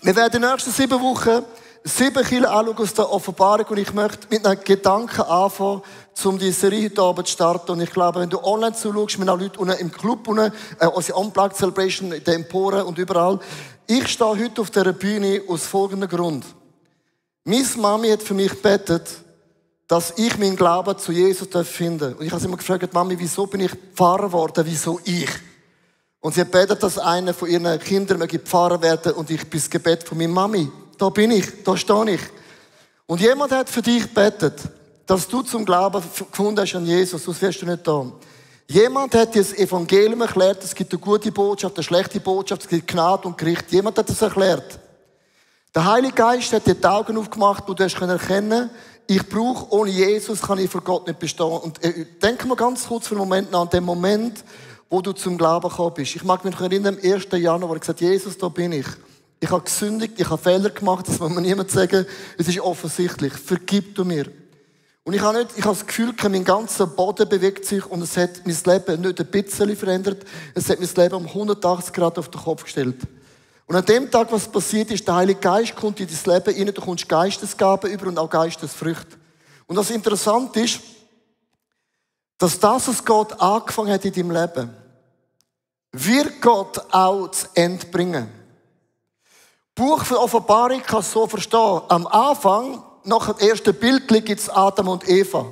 Wir werden in den nächsten 7 Wochen 7 Kirchen anschauen aus der Offenbarung und ich möchte mit einem Gedanken anfangen, um diese Serie heute Abend zu starten. Und ich glaube, wenn du online zuschaust, wir haben auch Leute unten im Club, unsere Unplugged Celebration, in den Emporen und überall. Ich stehe heute auf dieser Bühne aus folgendem Grund. Meine Mami hat für mich gebetet, dass ich meinen Glauben zu Jesus finden darf. Und ich habe sie immer gefragt, Mami, wieso bin ich Pfarrer geworden, wieso ich? Und sie hat gebetet, dass einer von ihren Kindern Pfarrer werden und ich bin das Gebet von meiner Mami. Da bin ich, da stehe ich. Und jemand hat für dich gebetet, dass du zum Glauben gefunden hast an Jesus, sonst wärst du nicht da. Jemand hat dir das Evangelium erklärt, es gibt eine gute Botschaft, eine schlechte Botschaft, es gibt Gnade und Gericht. Jemand hat das erklärt. Der Heilige Geist hat dir die Augen aufgemacht, wo du hast erkennen, ich brauche, ohne Jesus kann ich vor Gott nicht bestehen. Und denk mal ganz kurz für einen Moment an den Moment, wo du zum Glauben gekommen bist. Ich mag mich noch erinnern, am 1. Januar, wo ich gesagt habe, Jesus, da bin ich. Ich habe gesündigt, ich habe Fehler gemacht, das muss mir niemand sagen. Es ist offensichtlich. Vergib du mir. Und ich habe das Gefühl, mein ganzer Boden bewegt sich und es hat mein Leben nicht ein bisschen verändert, es hat mein Leben um 180 Grad auf den Kopf gestellt. Und an dem Tag, was passiert ist, der Heilige Geist kommt in dein Leben rein, du kommst Geistesgaben über und auch Geistesfrüchte. Und das Interessante ist, dass das, was Gott angefangen hat in deinem Leben, wird Gott auch zu Ende bringen. Buch von Offenbarung kannst du so verstehen. Am Anfang, nach dem ersten Bild, gibt es Adam und Eva.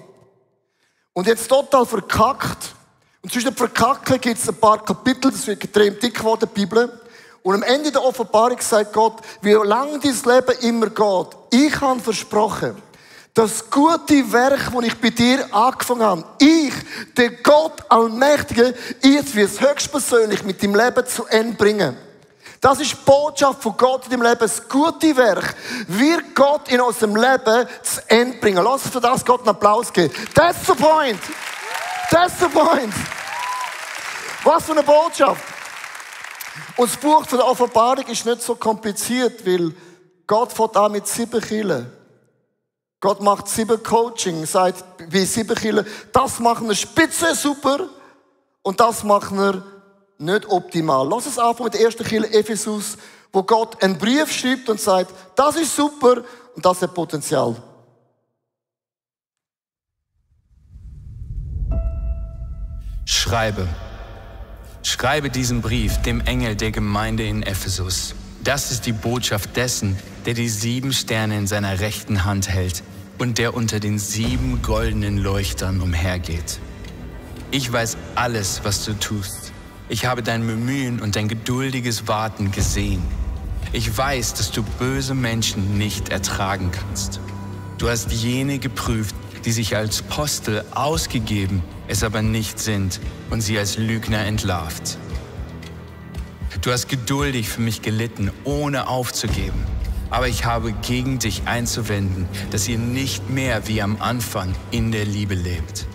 Und jetzt total verkackt. Und zwischen dem Verkacken gibt es ein paar Kapitel, das wird extrem dick geworden, die Bibel. Und am Ende der Offenbarung sagt Gott, wie lange dein Leben immer geht, ich habe versprochen, das gute Werk, das ich bei dir angefangen habe, ich, der Gott Allmächtige, ich will es höchstpersönlich mit deinem Leben zu Ende bringen. Das ist die Botschaft von Gott in deinem Leben. Das gute Werk wird Gott in unserem Leben zu Ende bringen. Lass uns für das Gott einen Applaus geben. That's the point. That's the point. Was für eine Botschaft. Und das Buch von der Offenbarung ist nicht so kompliziert, weil Gott fängt an mit 7 Kirchen. Gott macht 7 Coaching, sagt, wie 7 Kirchen, das machen wir spitze super und das machen wir nicht optimal. Lass uns anfangen mit der ersten Kirche Ephesus, wo Gott einen Brief schreibt und sagt, das ist super und das hat Potenzial. Schreibe diesen Brief dem Engel der Gemeinde in Ephesus. Das ist die Botschaft dessen, der die 7 Sterne in seiner rechten Hand hält und der unter den 7 goldenen Leuchtern umhergeht. Ich weiß alles, was du tust. Ich habe dein Bemühen und dein geduldiges Warten gesehen. Ich weiß, dass du böse Menschen nicht ertragen kannst. Du hast jene geprüft, die sich als Apostel ausgegeben, es aber nicht sind und sie als Lügner entlarvt. Du hast geduldig für mich gelitten, ohne aufzugeben. Aber ich habe gegen dich einzuwenden, dass ihr nicht mehr wie am Anfang in der Liebe lebt.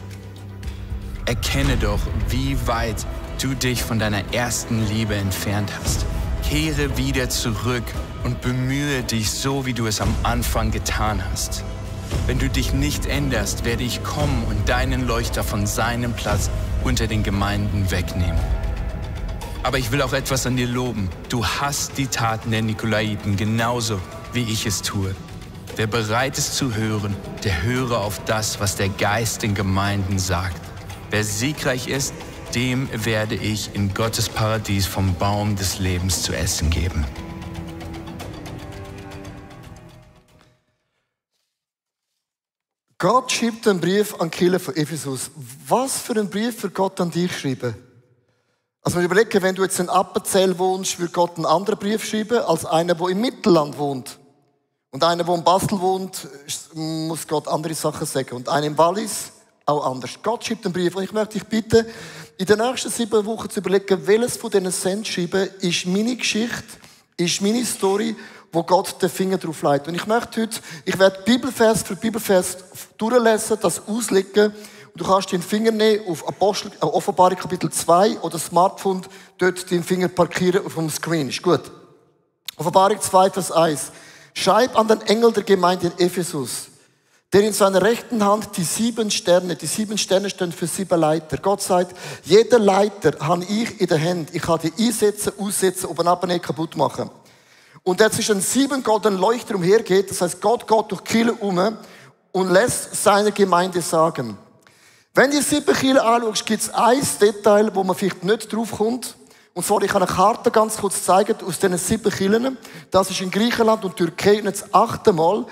Erkenne doch, wie weit du dich von deiner ersten Liebe entfernt hast. Kehre wieder zurück und bemühe dich so, wie du es am Anfang getan hast. Wenn du dich nicht änderst, werde ich kommen und deinen Leuchter von seinem Platz unter den Gemeinden wegnehmen. Aber ich will auch etwas an dir loben. Du hast die Taten der Nikolaiten genauso, wie ich es tue. Wer bereit ist zu hören, der höre auf das, was der Geist den Gemeinden sagt. Wer siegreich ist, dem werde ich in Gottes Paradies vom Baum des Lebens zu essen geben. Gott schreibt einen Brief an die Kirche von Ephesus. Was für einen Brief wird Gott an dich schreiben? Also wenn ich überlege, wenn du jetzt in Appenzell wohnst, wird Gott einen anderen Brief schreiben als einer, der im Mittelland wohnt. Und einer, der in Basel wohnt, muss Gott andere Sachen sagen. Und einer im Wallis auch anders. Gott schreibt einen Brief. Und ich möchte dich bitten, in den nächsten 7 Wochen zu überlegen, welches von diesen Sendschreiben ist meine Geschichte, ist meine Story, wo Gott den Finger drauf legt. Und ich möchte heute, ich werde Bibelvers für Bibelvers durchlesen, das auslegen. Und du kannst den Finger nehmen auf Offenbarung Kapitel 2 oder Smartphone, dort den Finger parkieren auf dem Screen. Ist gut. Offenbarung 2, Vers 1. Schreib an den Engel der Gemeinde in Ephesus, der in seiner rechten Hand die 7 Sterne stehen für 7 Leiter. Gott sagt, jeder Leiter habe ich in der Hand. Ich kann die einsetzen, aussetzen, oben ab nicht kaputt machen. und der zwischen 7 goldenen Leuchter umhergeht. Das heißt, Gott geht durch Kirche und lässt seiner Gemeinde sagen. Wenn du die 7 Kirchen anschaust, gibt es ein Detail, wo man vielleicht nicht drauf kommt. Und zwar, ich kann eine Karte ganz kurz zeigen aus diesen 7 Kirchen. Das ist in Griechenland und Türkei. Und jetzt 8. Mal.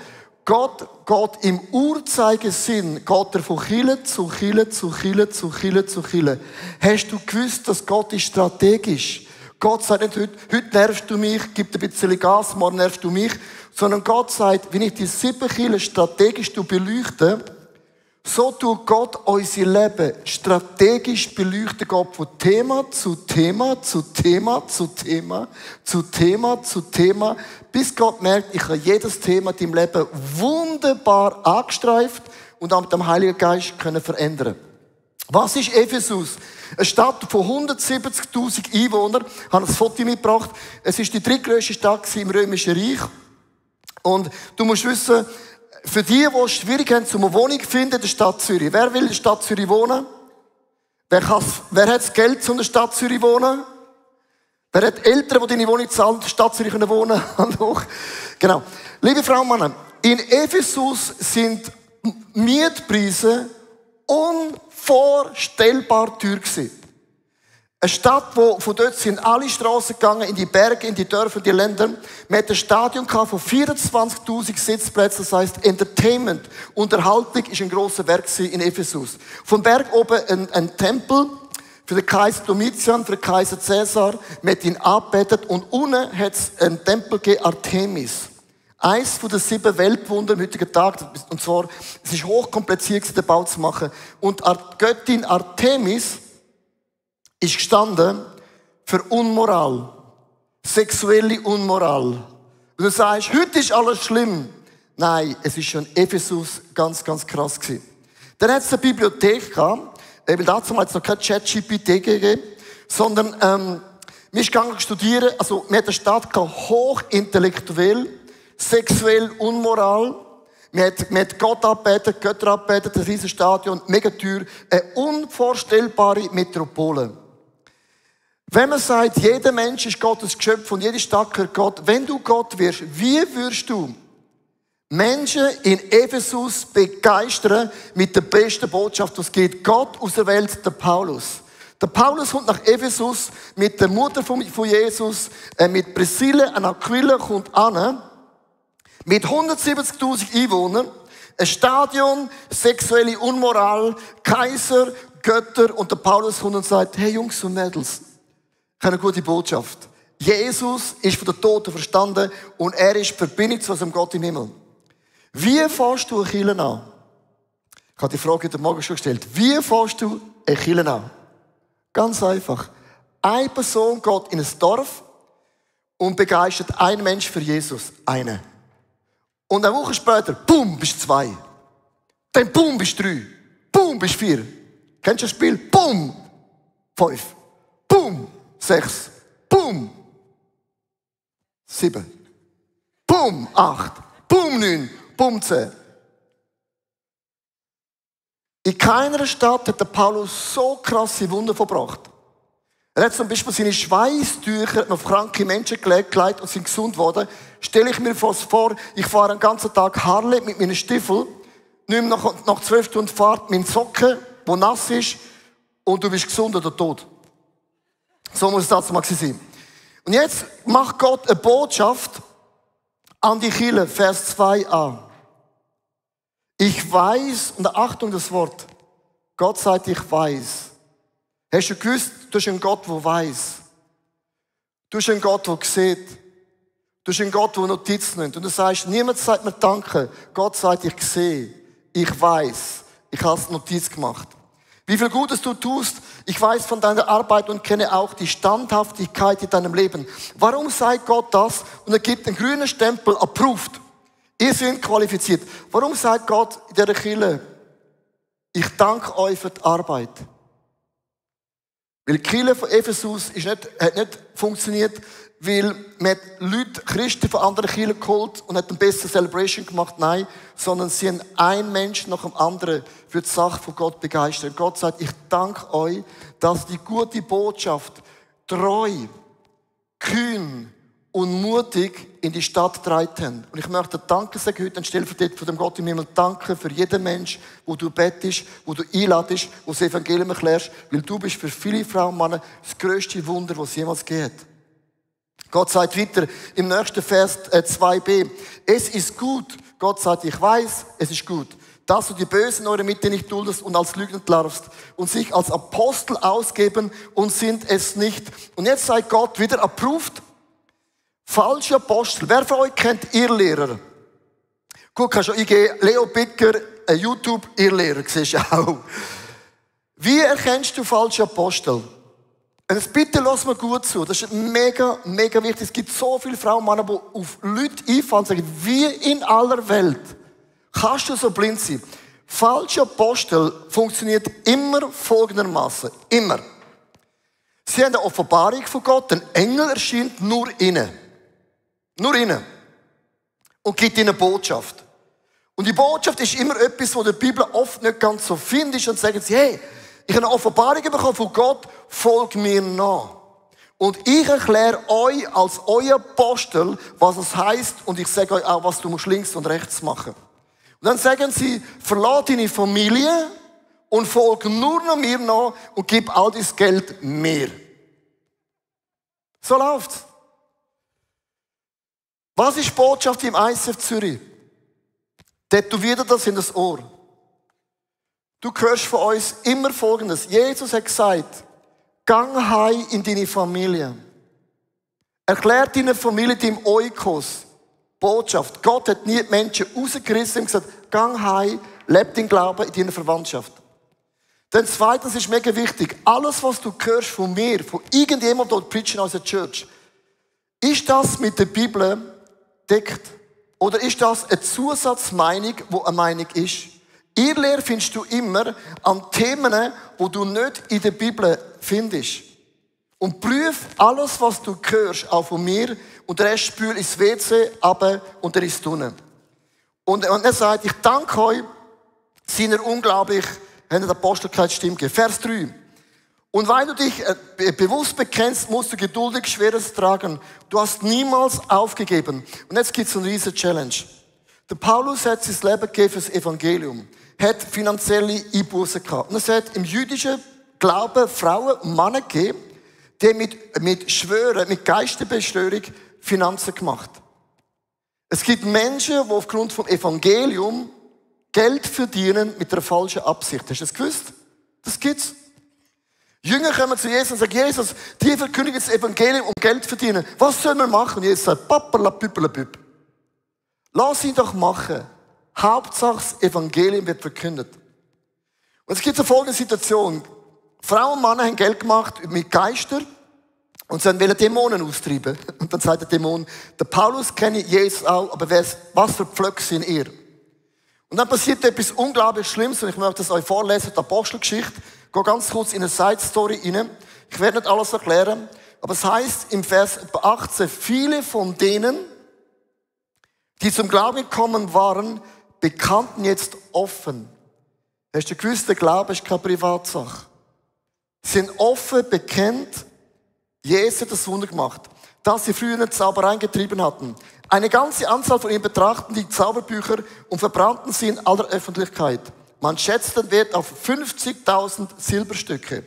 Gott geht im Uhrzeigersinn, geht er von Kirche zu Kirche zu Kirche zu Kirche zu Kirche. Hast du gewusst, dass Gott ist strategisch? Gott sagt nicht, heute nervst du mich, gib dir ein bisschen Gas, morgen nervst du mich. Sondern Gott sagt, wenn ich die 7 Kirchen strategisch beleuchte, so tut Gott unser Leben strategisch beleuchten, Gott von Thema zu Thema zu Thema zu Thema zu Thema zu Thema, bis Gott merkt, ich habe jedes Thema in deinem Leben wunderbar angestreift und dann mit dem Heiligen Geist können verändern. Was ist Ephesus? Eine Stadt von 170.000 Einwohnern. Ich habe ein Foto mitgebracht. Es ist die drittgrößte Stadt im Römischen Reich. Und du musst wissen, für die schwierig haben, eine Wohnung zu finden in der Stadt Zürich. Wer will in der Stadt Zürich wohnen? Wer hat das Geld, um in der Stadt Zürich zu wohnen? Wer hat Eltern, die deine Wohnung zahlen, in der Stadt Zürich wohnen können? Genau. Liebe Frauen und Männer, in Ephesus sind Mietpreise unvorstellbar teuer gewesen. Eine Stadt, von dort sind alle Straßen gegangen, in die Berge, in die Dörfer, in die Länder. Man hatte ein Stadion von 24.000 Sitzplätzen, das heisst Entertainment, Unterhaltung ist ein grosser Werk in Ephesus. Vom Berg oben ein Tempel für den Kaiser Domitian, für den Kaiser Caesar, man hat ihn angebetet und unten hat es einen Tempel gegeben, Artemis. Eins von den 7 Weltwundern am heutigen Tag, und zwar, es ist hochkompliziert, den Bau zu machen. Und die Göttin Artemis ist gestanden für Unmoral. Sexuelle Unmoral. Und du sagst, heute ist alles schlimm. Nein, es ist schon in Ephesus ganz, ganz krass gewesen. Dann hat es eine Bibliothek gehabt, weil dazu hat es noch kein ChatGPT gegeben, sondern, wir sind gegangen studieren, also, wir hatten eine Stadt gehabt, hochintellektuell, sexuell Unmoral. Man hat Gott angebetet, Götter angebetet, ein riesiges Stadion, mega teuer, eine unvorstellbare Metropole. Wenn man sagt, jeder Mensch ist Gottes Geschöpf und jede Stadt gehört Gott, wenn du Gott wirst, wie würdest du Menschen in Ephesus begeistern mit der besten Botschaft, was geht? Gott auserwählt den Paulus. Der Paulus kommt nach Ephesus mit der Mutter von Jesus, mit Priscilla, und Aquila kommt an, mit 170.000 Einwohnern, ein Stadion, sexuelle Unmoral, Kaiser, Götter, und der Paulus kommt und sagt, hey Jungs und Mädels, ich habe eine gute Botschaft. Jesus ist von den Toten verstanden und er ist Verbindung zu unserem Gott im Himmel. Wie fährst du eine Kirche an? Ich habe die Frage heute Morgen schon gestellt. Wie fährst du eine Kirche an? Ganz einfach. Eine Person geht in ein Dorf und begeistert einen Mensch für Jesus. Eine. Und eine Woche später, boom, bist 2. Dann boom, bist 3. Boom, bist 4. Kennst du das Spiel? Boom, 5. Boom, 6. Boom, 7. Boom, 8. Boom, 9. Boom, 10. In keiner Stadt hat der Paulus so krasse Wunder verbracht. Er hat zum Beispiel seine Schweißtücher auf kranke Menschen gelegt und sind gesund geworden. Stelle ich mir vor, ich fahre den ganzen Tag Harley mit meinen Stiefeln, nicht mehr nach 12 Stunden Fahrt mit Socken, wo nass ist, und du bist gesund oder tot. So muss es dazu mal sein. Und jetzt macht Gott eine Botschaft an die Kirche, Vers 2a. Ich weiß, und Achtung das Wort, Gott sagt, ich weiß. Hast du gewusst, du bist ein Gott, der weiß. Du bist ein Gott, der sieht. Du bist ein Gott, der Notizen nimmt. Und du sagst, niemand sagt mir Danke. Gott sagt, ich sehe, ich weiß, ich habe Notiz gemacht. Wie viel Gutes du tust, ich weiß von deiner Arbeit und kenne auch die Standhaftigkeit in deinem Leben. Warum sagt Gott das? Und er gibt einen grünen Stempel, approved. Ihr seid qualifiziert. Warum sagt Gott in dieser Kirche, ich danke euch für die Arbeit? Weil die Kirche von Ephesus hat nicht funktioniert, weil man Leute, Christen von anderen Kirchen geholt und hat eine bessere Celebration gemacht. Nein, sondern sie haben einen Menschen nach dem anderen für die Sache von Gott begeistert. Gott sagt, ich danke euch, dass die gute Botschaft treu, kühn und mutig in die Stadt getragen haben. Und ich möchte Danke sagen heute anstelle von dem Gott im Himmel. Danke für jeden Mensch, wo du bettest, wo du einladest, wo das Evangelium erklärst, weil du bist für viele Frauen und Männer das grösste Wunder, das es jemals gegeben hat. Gott sagt weiter im nächsten Vers 2b, es ist gut. Gott sagt, ich weiß, es ist gut, dass du die Bösen in eurer Mitte nicht duldest und als Lügner entlarvst und sich als Apostel ausgeben und sind es nicht. Und jetzt sagt Gott wieder approved, falsche Apostel. Wer von euch kennt Irrlehrer? Guck, kannst du eingeben, Leo Bicker, YouTube Irrlehrer, siehst du auch. Wie erkennst du falsche Apostel? Und jetzt bitte lass mir gut zu, das ist mega, mega wichtig. Es gibt so viele Frauen und Männer, die auf Leute einfallen und sagen, wie in aller Welt kannst du so blind sein? Falsche Apostel funktioniert immer folgendermaßen. Immer. Sie haben eine Offenbarung von Gott, ein Engel erscheint nur ihnen. Nur ihnen. Und gibt ihnen eine Botschaft. Und die Botschaft ist immer etwas, was in der Bibel oft nicht ganz so findest. Und sagen sie, hey, ich habe eine Offenbarung bekommen von Gott, folg mir nach. Und ich erkläre euch als euer Apostel, was es heisst. Und ich sage euch auch, was du musst links und rechts machen. Und dann sagen sie, verlass deine Familie und folge nur noch mir nach und gib all dein Geld mir. So läuft's. Was ist die Botschaft im ICF Zürich? Tätowiere das in das Ohr. Du hörst von uns immer Folgendes. Jesus hat gesagt, gang heim in deine Familie. Erklär deiner Familie, deinem Oikos, Botschaft. Gott hat nie die Menschen rausgerissen und gesagt, gang heim, leb den Glauben in deiner Verwandtschaft. Dann zweitens ist mega wichtig, alles, was du hörst von mir, von irgendjemandem dort preachen aus der Church, ist das mit der Bibel deckt? Oder ist das eine Zusatzmeinung, die eine Meinung ist? Irrlehre findest du immer an Themen, die du nicht in der Bibel findest. Und prüf alles, was du hörst, auch von mir, und der Rest spül ins WC runter und er ist drinnen. Und er sagt, ich danke euch, seiner unglaublich, haben der Apostelkeitsstimme gegeben. Vers 3. Und weil du dich bewusst bekennst, musst du geduldig Schweres tragen. Du hast niemals aufgegeben. Und jetzt gibt es eine riesige Challenge. Der Paulus hat sein Leben gegeben für das Evangelium. Hat finanzielle Einbußen gehabt. Und es hat im jüdischen Glauben Frauen und Männer gegeben, die mit Schwören, mit Geisterbeschwörung Finanzen gemacht. Es gibt Menschen, die aufgrund vom Evangelium Geld verdienen mit einer falschen Absicht. Hast du das gewusst? Das gibt's. Jünger kommen zu Jesus und sagen, Jesus, die verkündigen das Evangelium, um Geld zu verdienen. Was sollen wir machen? Und Jesus sagt, papperlapüppelapüpp. Lass ihn doch machen. Hauptsache das Evangelium wird verkündet. Und es gibt eine folgende Situation. Frauen und Männer haben Geld gemacht mit Geistern und sie wollen Dämonen austreiben. Und dann sagt der Dämon, der Paulus kenne Jesus auch, aber was für Pflöcke sind ihr? Und dann passiert etwas unglaublich Schlimmes und ich möchte das euch vorlesen, die Apostelgeschichte. Ich gehe ganz kurz in eine Side-Story rein. Ich werde nicht alles erklären, aber es heißt im Vers 18, viele von denen, die zum Glauben gekommen waren, bekannten jetzt offen. Hast du gewusst, der Glaube ist keine Privatsache. Sie sind offen bekennt, Jesus hat das Wunder gemacht, dass sie früher eine Zauberei getrieben hatten. Eine ganze Anzahl von ihnen betrachten die Zauberbücher und verbrannten sie in aller Öffentlichkeit. Man schätzt den Wert auf 50.000 Silberstücke.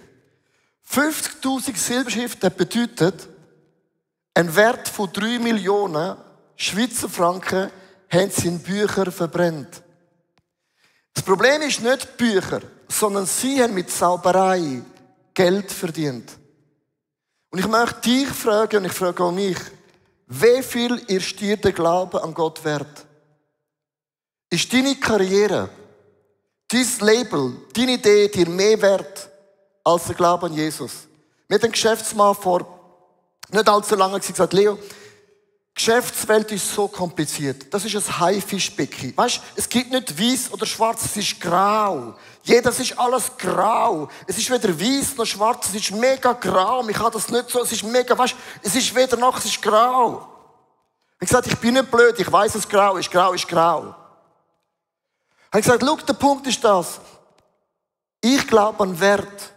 50.000 Silberstücke bedeutet, ein Wert von 3 Millionen Schweizer Franken haben sie in Bücher verbrennt. Das Problem ist nicht Bücher, sondern sie haben mit Zauberei Geld verdient. Und ich möchte dich fragen, und ich frage auch mich, wie viel ist dir der Glaube an Gott wert? Ist deine Karriere, dein Label, deine Idee dir mehr wert als der Glaube an Jesus? Mir hat ein Geschäftsmann vor nicht allzu lange gesagt, Leo, Geschäftswelt ist so kompliziert. Das ist ein Haifischbecken. Weißt du, es gibt nicht weiß oder schwarz, es ist grau. Das ist alles grau. Es ist weder weiß noch schwarz, es ist mega grau. Ich habe das nicht so, es ist mega, weißt du, es ist weder noch, es ist grau. Ich habe gesagt, ich bin nicht blöd, ich weiss, es grau ist, grau ist grau. Ich habe gesagt, schau, der Punkt ist das. Ich glaube an Wert.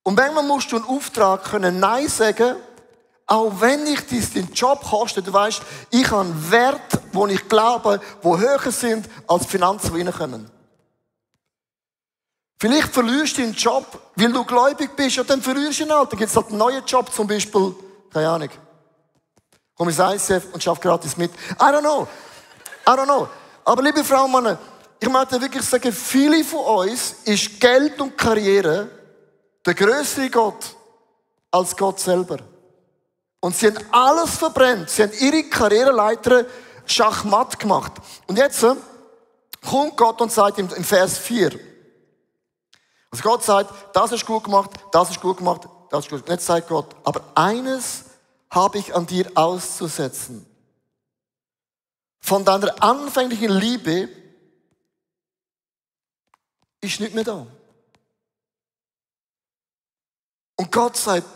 Und manchmal musst du einen Auftrag können Nein sagen, Auch wenn ich den Job koste, du weißt, ich habe einen Wert, wo ich glaube, wo höher sind als die Finanzen, die reinkommen. Vielleicht verlierst du den Job, weil du gläubig bist, und dann verlierst du ihn halt. Dann gibt es halt einen neuen Job, zum Beispiel, keine Ahnung. Komm ins ICF und schaff gratis mit. I don't know. Aber liebe Frauen und Männer, ich möchte wirklich sagen, viele von uns ist Geld und Karriere der größere Gott als Gott selber. Und sie haben alles verbrennt. Sie haben ihre Karriereleiter schachmatt gemacht. Und jetzt kommt Gott und sagt im Vers 4. Also Gott sagt, das ist gut gemacht, das ist gut gemacht, das ist gut gemacht. Und jetzt sagt Gott, aber eines habe ich an dir auszusetzen. Von deiner anfänglichen Liebe ist nicht mehr da. Und Gott sagt,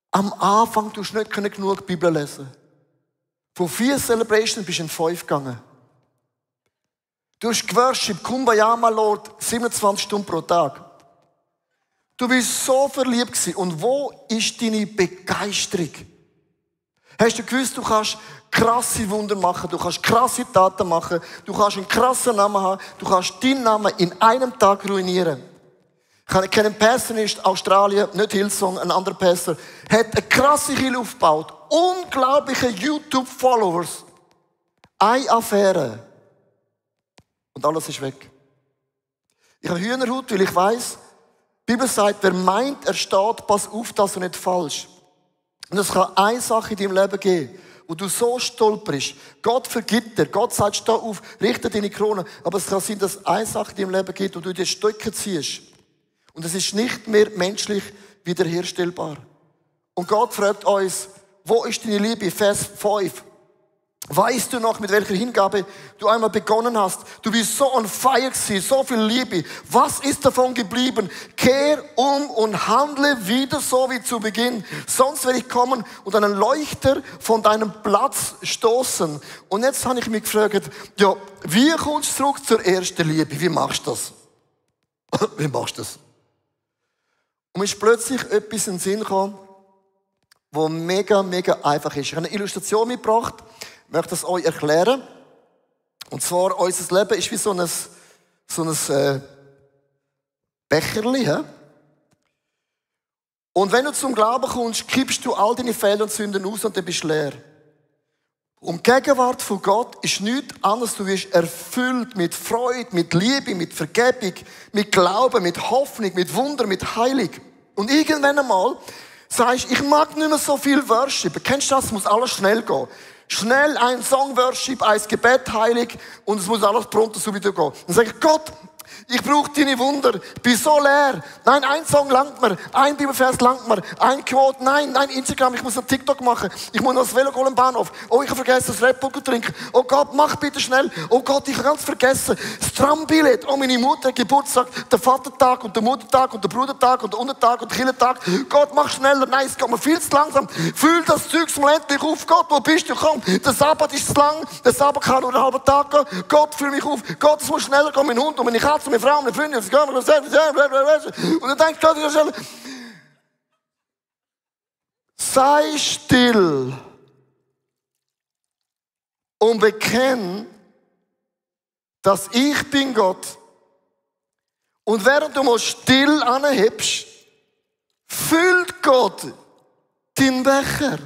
am Anfang du nicht genug Bibel lesen. Von 4 Celebrations bist du in 5 gegangen. Du hast geworshippt, Kumbaya, my Lord, 27 Stunden pro Tag. Du bist so verliebt gewesen. Und wo ist deine Begeisterung? Hast du gewusst, du kannst krasse Wunder machen, du kannst krasse Taten machen, du kannst einen krassen Namen haben, du kannst deinen Namen in einem Tag ruinieren. Ich kenne einen Pastor in Australien, nicht Hillsong, ein anderer Pastor, hat eine krasse Kirche aufgebaut, unglaubliche YouTube-Followers, eine Affäre. Und alles ist weg. Ich habe Hühnerhaut, weil ich weiss, die Bibel sagt, wer meint, er steht, pass auf, dass er nicht falsch. Und es kann eine Sache in deinem Leben geben, wo du so stolperst. Gott vergibt dir. Gott sagt, steh auf, richte deine Krone. Aber es kann sein, dass es eine Sache in deinem Leben gibt, wo du die Stöcke ziehst. Und es ist nicht mehr menschlich wiederherstellbar. Und Gott fragt uns, wo ist deine Liebe? Vers 5. Weißt du noch, mit welcher Hingabe du einmal begonnen hast? Du bist so on fire gewesen, so viel Liebe. Was ist davon geblieben? Kehr um und handle wieder so wie zu Beginn. Sonst werde ich kommen und einen Leuchter von deinem Platz stoßen. Und jetzt habe ich mich gefragt, ja, wie kommst du zurück zur ersten Liebe? Wie machst du das? Wie machst du das? Und mir ist plötzlich etwas in den Sinn gekommen, wo mega einfach ist. Ich habe eine Illustration mitgebracht. Ich möchte das euch erklären. Und zwar, unser Leben ist wie so ein Becherli. He? Und wenn du zum Glauben kommst, kippst du all deine Fehler und Sünden aus und dann bist du leer. Und die Gegenwart von Gott ist nichts anderes. Du wirst erfüllt mit Freude, mit Liebe, mit Vergebung, mit Glauben, mit Hoffnung, mit Wunder, mit Heilung. Und irgendwann einmal sagst du, ich mag nicht mehr so viel Worship. Kennst du das? Es muss alles schnell gehen. Schnell ein Song-Worship, ein Gebet heilig und es muss alles pronto so wieder gehen. Dann sage ich, Gott, ich brauche deine Wunder, ich bin so leer. Nein, ein Song langt mir, ein Bibelvers langt mir, ein Quote, nein, Instagram, ich muss einen TikTok machen, ich muss noch das Velo am Bahnhof. Oh, ich habe vergessen, das Red Bull zu trinken. Oh Gott, mach bitte schnell. Oh Gott, ich habe ganz vergessen, das Trambillett. Oh, meine Mutter hat Geburtstag, der Vatertag und der Muttertag und der Brudertag und der Untertag und der Kindertag. Gott, mach schneller. Nein, es geht mir viel zu langsam. Fühl das Zeug mal endlich auf. Gott, wo bist du? Komm, der Sabbat ist zu lang, der Sabbat kann nur einen halben Tag gehen. Gott, fühl mich auf. Gott, es muss schneller gehen, mein Hund und meine Katze, meine Frau, meine Freunde, das gehen wir, und dann denkst du, sei still und bekenn, dass ich bin Gott. Und während du mal still anhebst, füllt Gott deinen Becher.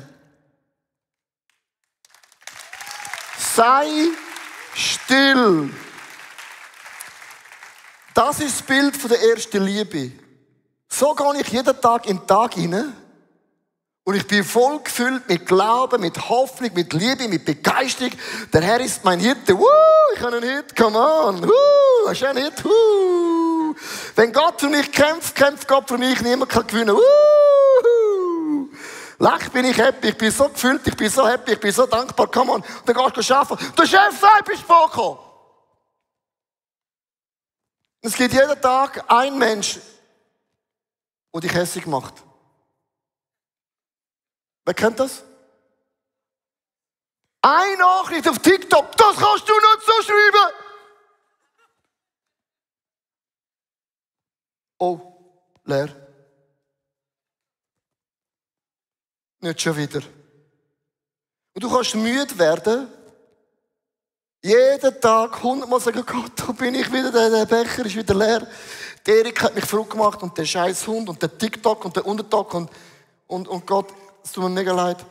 Sei still. Das ist das Bild von der ersten Liebe. So gehe ich jeden Tag in den Tag hinein und ich bin voll gefüllt mit Glauben, mit Hoffnung, mit Liebe, mit Begeisterung. Der Herr ist mein Hirte. Ich habe einen Hirte, come on. Das ist ein Hirte. Wenn Gott für mich kämpft, kämpft Gott für mich. Niemand kann gewinnen. Leck, bin ich happy, ich bin so gefüllt, ich bin so happy, ich bin so dankbar. Come on. Und dann gehst du arbeiten. Der Chef sagt, bist du vorgekommen. Es gibt jeden Tag einen Mensch, der dich hässlich macht. Wer kennt das? Eine Nachricht auf TikTok, das kannst du nicht so schreiben. Oh, leer. Nicht schon wieder. Und du kannst müde werden, jeden Tag 100-mal sagen, Gott, da bin ich wieder, der Becher ist wieder leer. Die Erik hat mich verrückt gemacht und der scheiß Hund und der TikTok und der Untertag und Gott, es tut mir mega leid.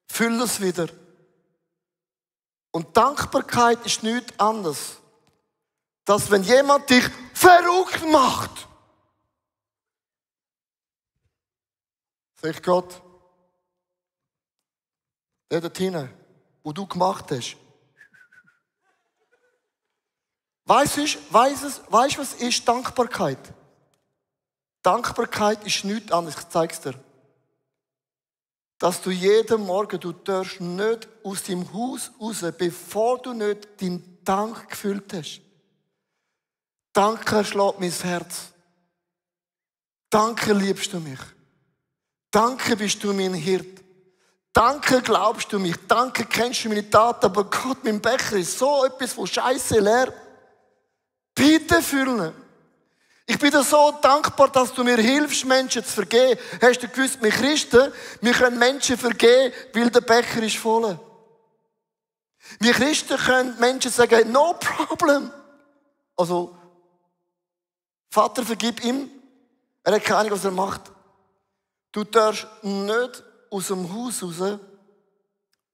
Füll es wieder. Und Dankbarkeit ist nichts anderes, dass wenn jemand dich verrückt macht, sag ich Gott, der dort hinten, wo du gemacht hast. Weißt du, was ist Dankbarkeit? Dankbarkeit ist nichts anderes, ich zeige es dir. Dass du jeden Morgen, du darfst nicht aus deinem Haus raus, bevor du nicht deinen Dank gefüllt hast. Danke schlägt mein Herz. Danke liebst du mich. Danke bist du mein Hirt. Danke glaubst du mich. Danke kennst du meine Taten. Aber Gott, mein Becher ist so etwas von Scheiße leer. Bitte füllen. Ich bin dir so dankbar, dass du mir hilfst, Menschen zu vergeben. Hast du gewusst, wir Christen, wir können Menschen vergeben, weil der Becher ist voll. Wir Christen können Menschen sagen, no problem. Also, Vater, vergib ihm. Er hat keine Ahnung, was er macht. Du darfst nicht aus dem Haus raus,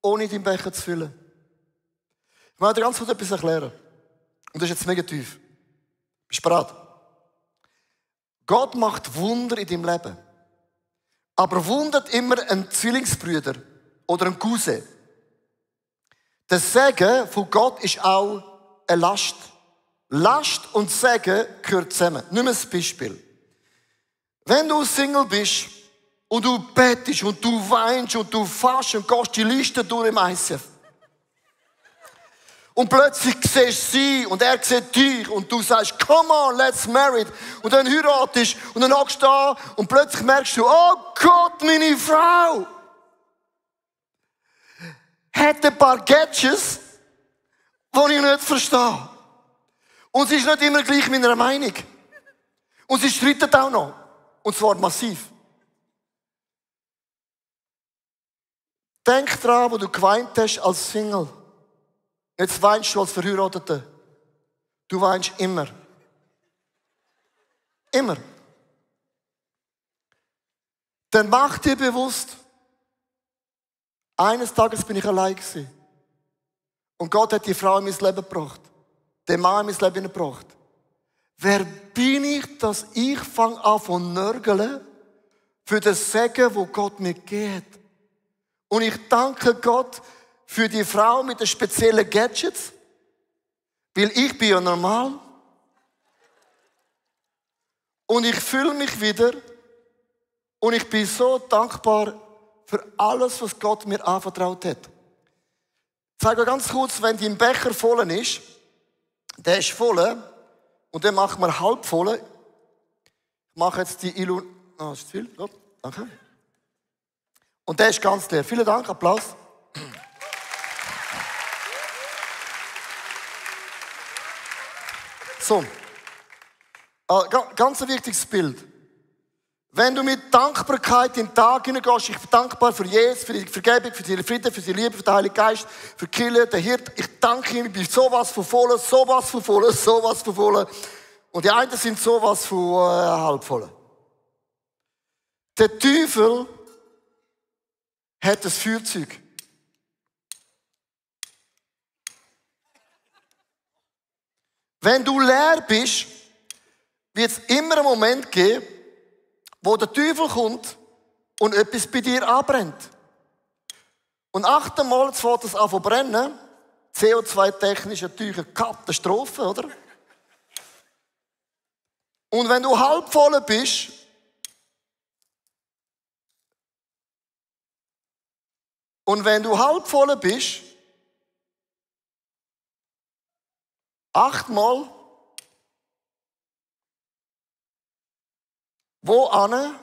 ohne deinen Becher zu füllen. Ich möchte dir ganz kurz etwas erklären. Und das ist jetzt mega tief. Bist du bereit? Gott macht Wunder in deinem Leben. Aber wundert immer ein Zwillingsbrüder oder ein Cousin. Das Segen von Gott ist auch eine Last. Last und Segen gehören zusammen. Nimm ein Beispiel. Wenn du Single bist und du betest und du weinst und du fährst und gehst die Liste durch im ICF. Und plötzlich siehst du sie und er sieht dich und du sagst, come on, let's marry. Und dann heiratest und dann hockst du da und plötzlich merkst du, oh Gott, meine Frau hat ein paar Gadgets, die ich nicht verstehe. Und sie ist nicht immer gleich meiner Meinung. Und sie streitet auch noch. Und zwar massiv. Denk dran, wo du geweint hast als Single. Jetzt weinst du als Verheiratete. Du weinst immer. Immer. Dann mach dir bewusst, eines Tages bin ich allein gewesen. Und Gott hat die Frau in mein Leben gebracht. Den Mann in mein Leben gebracht. Wer bin ich, dass ich fange an von nörgeln für das Segen, wo Gott mir gegeben hat? Und ich danke Gott für die Frau mit den speziellen Gadgets, weil ich bin ja normal. Und ich fühle mich wieder und ich bin so dankbar für alles, was Gott mir anvertraut hat. Ich sage ganz kurz, wenn dein Becher voll ist, der ist voll und dann machen wir halb voll. Ich mache jetzt die ist zu viel? Gut, danke. Und der ist ganz leer. Vielen Dank, Applaus. So, ganz ein wichtiges Bild. Wenn du mit Dankbarkeit in den Tag hineingehst, ich bin dankbar für Jesus, für die Vergebung, für die Frieden, für die Liebe, für den Heiligen Geist, für die Kirche, den Hirt. Ich danke ihm, ich bin sowas von voll, sowas von voll, sowas von voll. Und die einen sind sowas von halb voll. Der Teufel hat ein Feuerzeug. Wenn du leer bist, wird es immer einen Moment geben, wo der Teufel kommt und etwas bei dir anbrennt. Und achtmal fängt es an zu brennen. CO2-technisch natürlich eine Katastrophe, oder? Und wenn du halb voll bist, achtmal, wo ane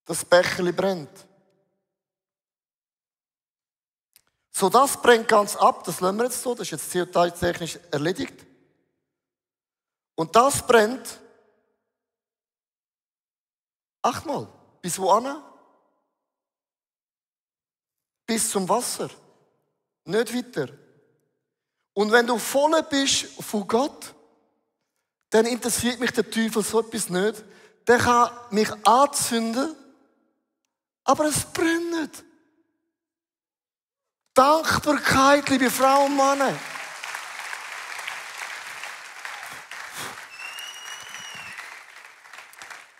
das Becherli brennt. So, das brennt ganz ab, das lassen wir jetzt so, das ist jetzt CO2-technisch erledigt. Und das brennt achtmal. Bis wo ane? bis zum Wasser. Nicht weiter. Und wenn du voll bist von Gott, dann interessiert mich der Teufel so etwas nicht. Der kann mich anzünden, aber es brennt nicht. Dankbarkeit, liebe Frauen und Männer.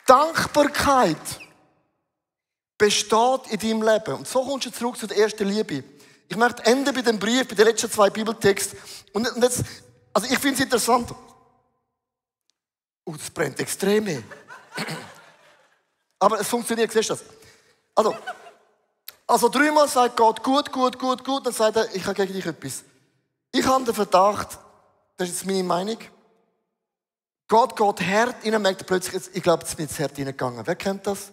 Dankbarkeit besteht in deinem Leben. Und so kommst du zurück zu der ersten Liebe. Ich möchte enden bei dem Brief, bei den letzten 2 Bibeltexten. Und jetzt, also ich finde es interessant. Das brennt extrem. Aber es funktioniert, siehst du das? Also 3-mal sagt Gott, gut, dann sagt er, ich habe gegen dich etwas. Ich habe den Verdacht, das ist jetzt meine Meinung, Gott geht hart rein und merkt plötzlich, ich glaube, jetzt bin ich hart reingegangen. Wer kennt das?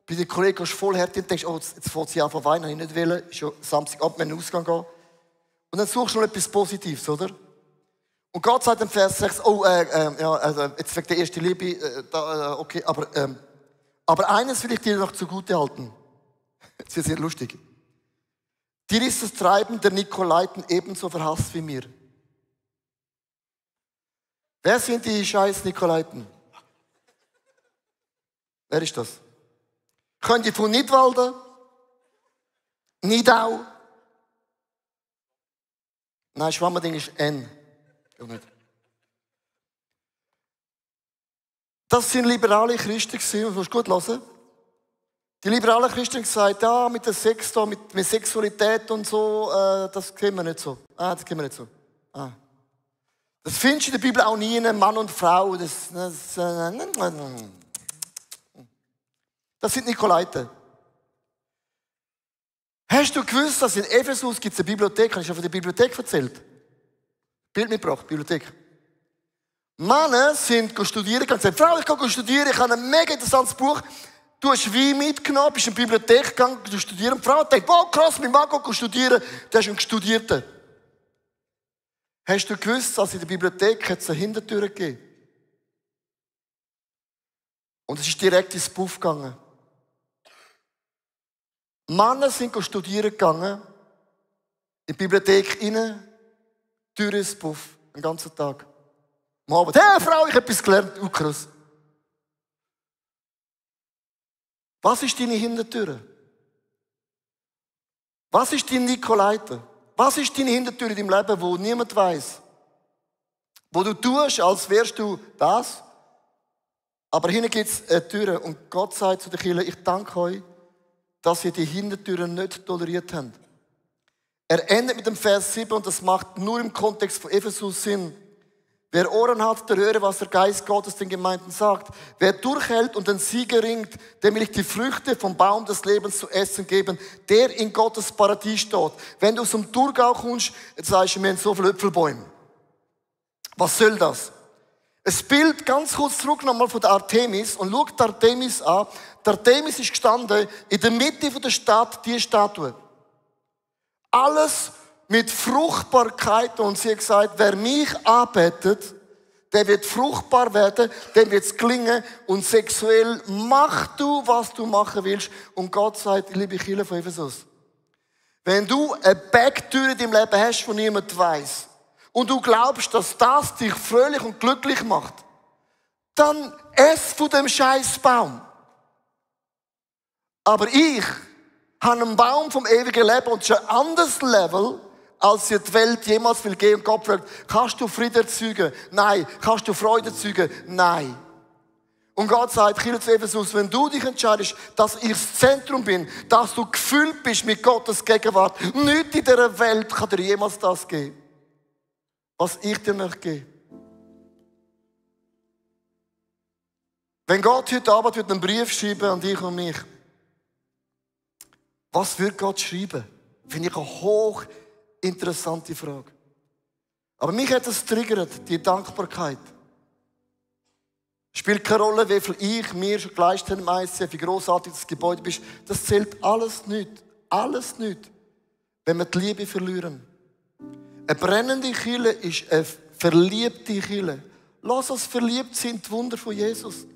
Bei den Kollegen gehst du voll hart rein und denkst, jetzt fängt sie an von weinen, ich nicht will, ist ja Samstagabend, wenn ich in den Ausgang gehe. Und dann suchst du noch etwas Positives, oder? Und Gott sagt im Vers 6, jetzt wegen der ersten Liebe, okay, aber eines will ich dir noch zugute halten. Das ist sehr lustig. Dir ist das Treiben der Nikolaiten ebenso verhasst wie mir. Wer sind die scheiß Nikolaiten? Wer ist das? Können die von Nidwalden? Nidau? Nein, Schwammerding ist N. Das sind liberale Christen gewesen, das musst du gut hören. Die liberalen Christen haben gesagt, ja, mit der Sex da, mit Sexualität und so, das kennen wir nicht so. Das kennen wir nicht so. Das findest du in der Bibel auch nie, Mann und Frau. Das sind Nikolaiten. Hast du gewusst, dass in Ephesus gibt es eine Bibliothek? Habe ich schon von der Bibliothek erzählt? Bild mitgebracht, Bibliothek. Männer sind studieren, haben gesagt, Frau, ich gehe studieren, ich habe ein mega interessantes Buch. Du hast Wein mitgenommen, bist in die Bibliothek gegangen, du studierst. Die Frau denkt, wow, krass, mein Mann geht studieren. Der ist ein Studierter. Hast du gewusst, dass in der Bibliothek eine Hintertür gegeben? Und es ist direkt ins Puff gegangen. Männer sind studieren gegangen, in die Bibliothek rein, Tür ins Puff, den ganzen Tag. Am Abend, hey Frau, ich habe etwas gelernt, krass. Was ist deine Hintertür? Was ist dein Nikolaiten? Was ist deine Hintertür in deinem Leben, wo niemand weiß? Wo du tust, als wärst du das, aber hinten gibt es eine Tür und Gott sagt zu den Kindern, ich danke euch, dass ihr die Hintertüren nicht toleriert habt. Er endet mit dem Vers 7 und das macht nur im Kontext von Ephesus Sinn. Wer Ohren hat, der höre, was der Geist Gottes den Gemeinden sagt. Wer durchhält und den Sieg erringt, dem will ich die Früchte vom Baum des Lebens zu essen geben, der in Gottes Paradies steht. Wenn du zum Thurgau kommst, jetzt sagst du, wir haben so viele Äpfelbäume. Was soll das? Ein Bild, ganz kurz zurück nochmal von der Artemis und schau die Artemis an. Die Artemis ist gestanden in der Mitte der Stadt, die Statue. Alles mit Fruchtbarkeit und sie hat gesagt, wer mich anbetet, der wird fruchtbar werden, dem wird es gelingen und sexuell mach du, was du machen willst. Und Gott sagt, liebe Kinder von Ephesus, wenn du eine Backtür in deinem Leben hast, die niemand weiss, und du glaubst, dass das dich fröhlich und glücklich macht, dann ess von dem Scheißbaum. Aber ich habe einen Baum vom ewigen Leben und es ist ein anderes Level, als dir die Welt jemals will geben. Und Gott fragt, kannst du Frieden erzeugen? Nein. Kannst du Freude erzeugen? Nein. Und Gott sagt, Kirche zu Ephesus, wenn du dich entscheidest, dass ich das Zentrum bin, dass du gefüllt bist mit Gottes Gegenwart, nichts in dieser Welt kann dir jemals das geben, was ich dir möchte geben. Wenn Gott heute Abend einen Brief schreiben an dich und mich, was wird Gott schreiben? Finde ich eine hochinteressante Frage. Aber mich hat das triggert, die Dankbarkeit. Spielt keine Rolle, wie viel ich mir schon geleistet habe im ICF, wie grossartig das Gebäude ist. Das zählt alles nicht. Alles nicht. Wenn wir die Liebe verlieren. Eine brennende Kirche ist eine verliebte Kirche. Lass uns verliebt sein in die Wunder von Jesus.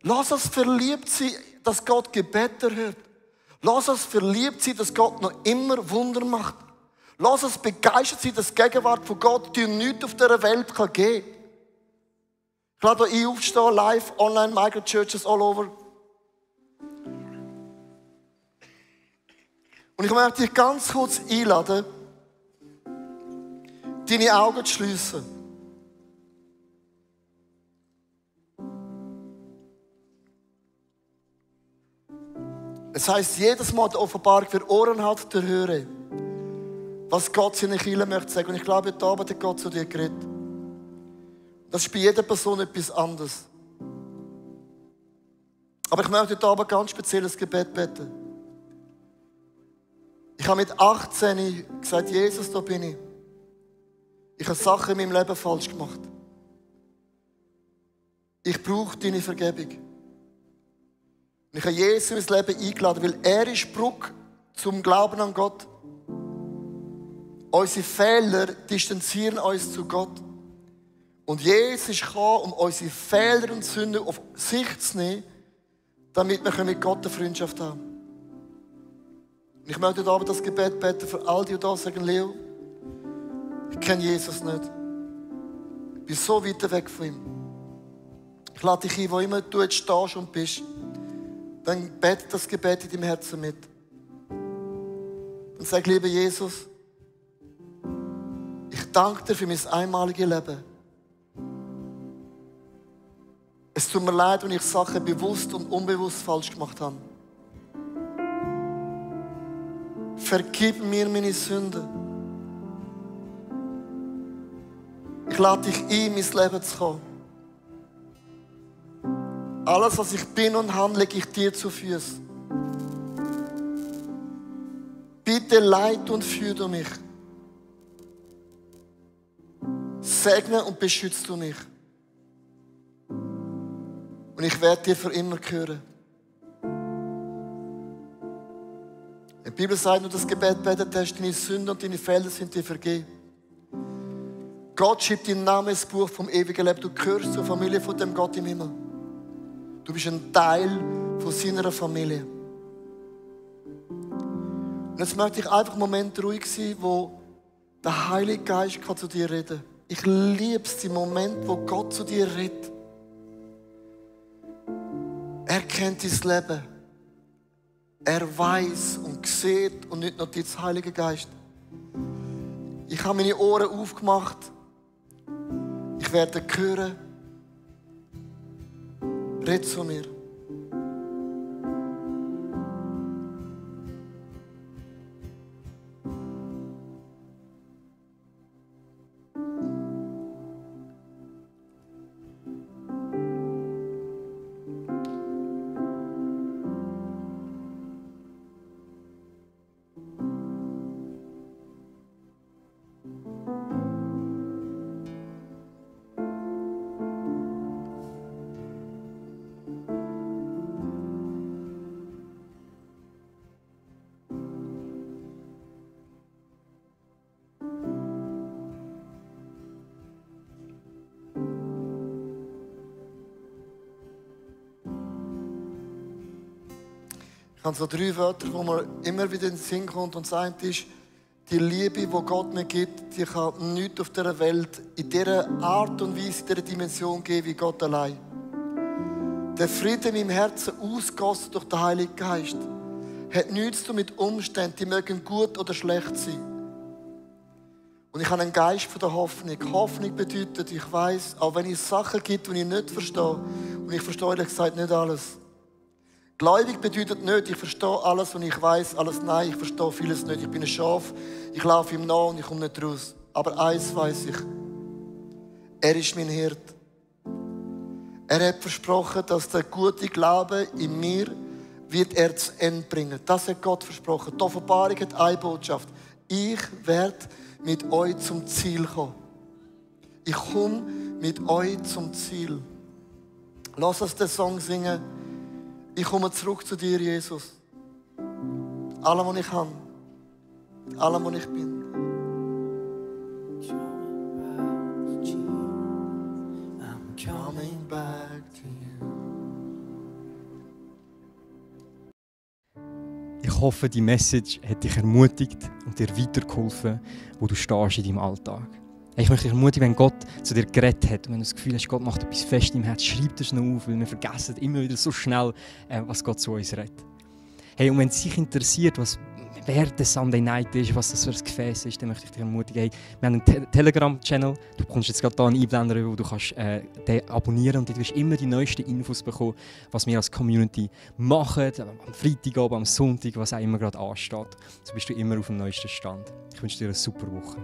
Lass uns verliebt sein, dass Gott Gebete hört. Lass uns verliebt sein, dass Gott noch immer Wunder macht. Lass uns begeistert sein, dass die Gegenwart von Gott dir nichts auf dieser Welt geben kann. Ich lade euch aufstehen, live, online, Microchurches all over. Und ich möchte dich ganz kurz einladen, deine Augen zu schliessen. Es heisst, jedes Mal der Offenbarung, wer Ohren hat, der höre, was Gott seinen Kindern möchte sagen. Und ich glaube, heute Abend hat Gott zu dir geredet. Das ist bei jeder Person etwas anderes. Aber ich möchte heute Abend ein ganz spezielles Gebet beten. Ich habe mit 18 gesagt, Jesus, da bin ich. Ich habe Sachen in meinem Leben falsch gemacht. Ich brauche deine Vergebung. Und ich habe Jesus in mein Leben eingeladen, weil er ist die Brücke zum Glauben an Gott. Unsere Fehler distanzieren uns zu Gott. Und Jesus ist gekommen, um unsere Fehler und Sünden auf sich zu nehmen, damit wir mit Gott eine Freundschaft haben. Und ich möchte heute Abend das Gebet beten für all die, die da sagen, Leo, ich kenne Jesus nicht. Ich bin so weit weg von ihm. Ich lade dich ein, wo immer du jetzt stehst und bist, dann bete das Gebet in deinem Herzen mit. Und sag, lieber Jesus, ich danke dir für mein einmaliges Leben. Es tut mir leid, wenn ich Sachen bewusst und unbewusst falsch gemacht habe. Vergib mir meine Sünden. Ich lade dich ein, in mein Leben zu kommen. Alles, was ich bin und handle, lege ich dir zu Füßen. Bitte leite und führe du mich. Segne und beschütze du mich. Und ich werde dir für immer gehören. Die Bibel sagt, wenn du das Gebet betet hast, deine Sünden und deine Fehler sind dir vergeben. Gott schreibt deinen Namen ins Buch vom ewigen Leben. Du gehörst zur Familie von dem Gott im Himmel. Du bist ein Teil von seiner Familie. Und jetzt möchte ich einfach einen Moment ruhig sein, wo der Heilige Geist zu dir reden kann. Ich liebe es, den Moment, wo Gott zu dir redet. Er kennt dein Leben. Er weiß und sieht und nicht nur der Heilige Geist. Ich habe meine Ohren aufgemacht. Ich werde hören. Red zu mir. Ich habe so 3 Wörter, wo mir immer wieder in den Sinn kommt. Und das eine ist, die Liebe, die Gott mir gibt, die kann nichts auf dieser Welt in dieser Art und Weise, in dieser Dimension geben, wie Gott allein. Der Frieden in meinem Herzen, ausgegossen durch den Heiligen Geist, hat nichts zu tun mit Umständen, die mögen gut oder schlecht sein. Und ich habe einen Geist von der Hoffnung. Hoffnung bedeutet, ich weiss, auch wenn es Sachen gibt, die ich nicht verstehe, und ich verstehe ehrlich gesagt nicht alles. Gläubig bedeutet nicht, ich verstehe alles und ich weiß alles. Nein, ich verstehe vieles nicht. Ich bin ein Schaf, ich laufe ihm nach und ich komme nicht raus. Aber eins weiß ich. Er ist mein Hirt. Er hat versprochen, dass der gute Glaube in mir wird er zu Ende bringen. Das hat Gott versprochen. Die Offenbarung hat eine Botschaft. Ich werde mit euch zum Ziel kommen. Ich komme mit euch zum Ziel. Lass uns den Song singen. Ich komme zurück zu dir, Jesus. Mit allem, was ich habe. Mit allem, was ich bin. I'm coming back to you. Ich Ich hoffe, die Message hat dich ermutigt und dir weitergeholfen, wo du stehst in deinem Alltag. Ich möchte dich ermutigen, wenn Gott zu dir geredet hat und wenn du das Gefühl hast, Gott macht etwas fest im Herz, schreib das noch auf, weil wir vergessen immer wieder so schnell, was Gott zu uns redet. Hey, und wenn es dich interessiert, wer der Sunday Night ist, was das für ein Gefäß ist, dann möchte ich dich ermutigen, hey, wir haben einen Telegram-Channel, du bekommst jetzt gerade hier einen Einblender, wo du kannst, den abonnieren und dort wirst du immer die neuesten Infos bekommen, was wir als Community machen, am Freitagabend, am Sonntag, was auch immer gerade ansteht. So bist du immer auf dem neuesten Stand. Ich wünsche dir eine super Woche.